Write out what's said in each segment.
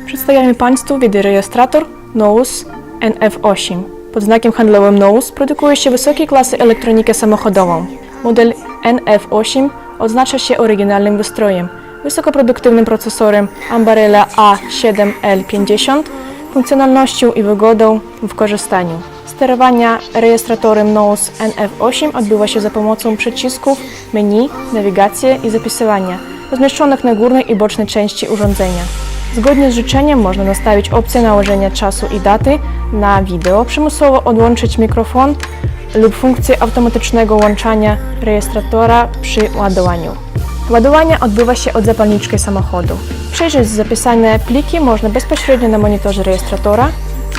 Przedstawiamy Państwu wideorejestrator NOUS NF8. Pod znakiem handlowym NOUS produkuje się wysokiej klasy elektronikę samochodową. Model NF8 odznacza się oryginalnym wystrojem, wysokoproduktywnym procesorem Ambarella A7L50, funkcjonalnością i wygodą w korzystaniu. Sterowanie rejestratorem NOUS NF8 odbywa się za pomocą przycisków, menu, nawigacji i zapisywania, rozmieszczonych na górnej i bocznej części urządzenia. Zgodnie z życzeniem można nastawić opcję nałożenia czasu i daty na wideo, przymusowo odłączyć mikrofon lub funkcję automatycznego łączania rejestratora przy ładowaniu. Ładowanie odbywa się od zapalniczki samochodu. Przejrzeć zapisane pliki można bezpośrednio na monitorze rejestratora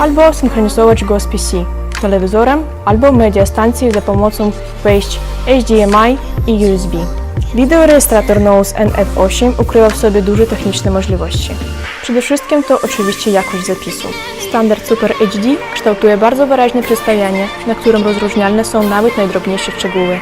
albo synchronizować go z PC, telewizorem albo media stacji za pomocą wejść HDMI i USB. Wideorejestrator NOUS NF8 ukrywa w sobie duże techniczne możliwości. Przede wszystkim to oczywiście jakość zapisu. Standard Super HD kształtuje bardzo wyraźne przedstawianie, na którym rozróżnialne są nawet najdrobniejsze szczegóły.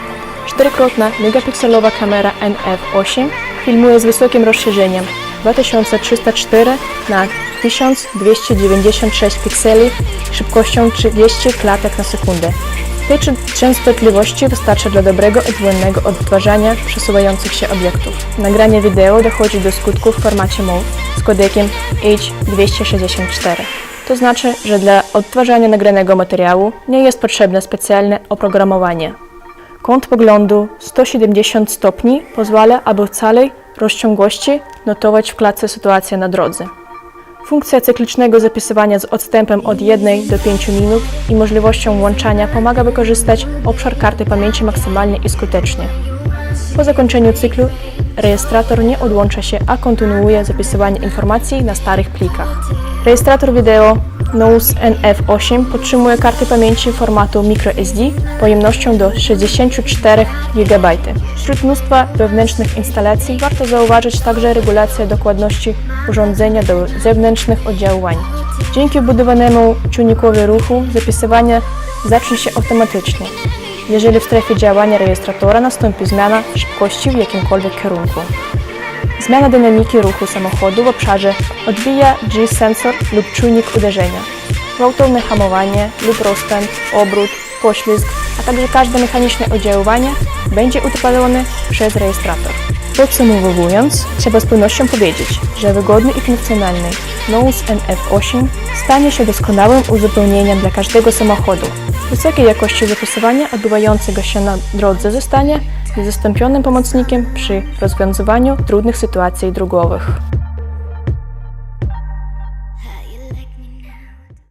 4-krotna megapikselowa kamera NF8 filmuje z wysokim rozszerzeniem 2304 na 1296 pikseli szybkością 30 klatek na sekundę. Tej częstotliwości wystarcza dla dobrego i płynnego odtwarzania przesuwających się obiektów. Nagranie wideo dochodzi do skutku w formacie MOV z kodekiem H264. To znaczy, że dla odtwarzania nagranego materiału nie jest potrzebne specjalne oprogramowanie. Kąt poglądu 170 stopni pozwala, aby w całej rozciągłości notować w klatce sytuację na drodze. Funkcja cyklicznego zapisywania z odstępem od 1 do 5 minut i możliwością łączania pomaga wykorzystać obszar karty pamięci maksymalnie i skutecznie. Po zakończeniu cyklu rejestrator nie odłącza się, a kontynuuje zapisywanie informacji na starych plikach. Rejestrator wideo NOUS NF8 podtrzymuje karty pamięci formatu microSD pojemnością do 64 GB. Wśród mnóstwa wewnętrznych instalacji warto zauważyć także regulację dokładności urządzenia do zewnętrznych oddziaływań. Dzięki wbudowanemu czujnikowi ruchu zapisywanie zacznie się automatycznie, jeżeli w strefie działania rejestratora nastąpi zmiana szybkości w jakimkolwiek kierunku. Zmiana dynamiki ruchu samochodu w obszarze odbija G-sensor lub czujnik uderzenia, gwałtowne hamowanie lub rozpęd, obrót, poślizg, a także każde mechaniczne oddziaływanie będzie utrwalone przez rejestrator. Podsumowując, trzeba z pewnością powiedzieć, że wygodny i funkcjonalny NOUS NF8 stanie się doskonałym uzupełnieniem dla każdego samochodu. Wysokiej jakości zapisywania odbywającego się na drodze zostanie niezastąpionym pomocnikiem przy rozwiązywaniu trudnych sytuacji drogowych.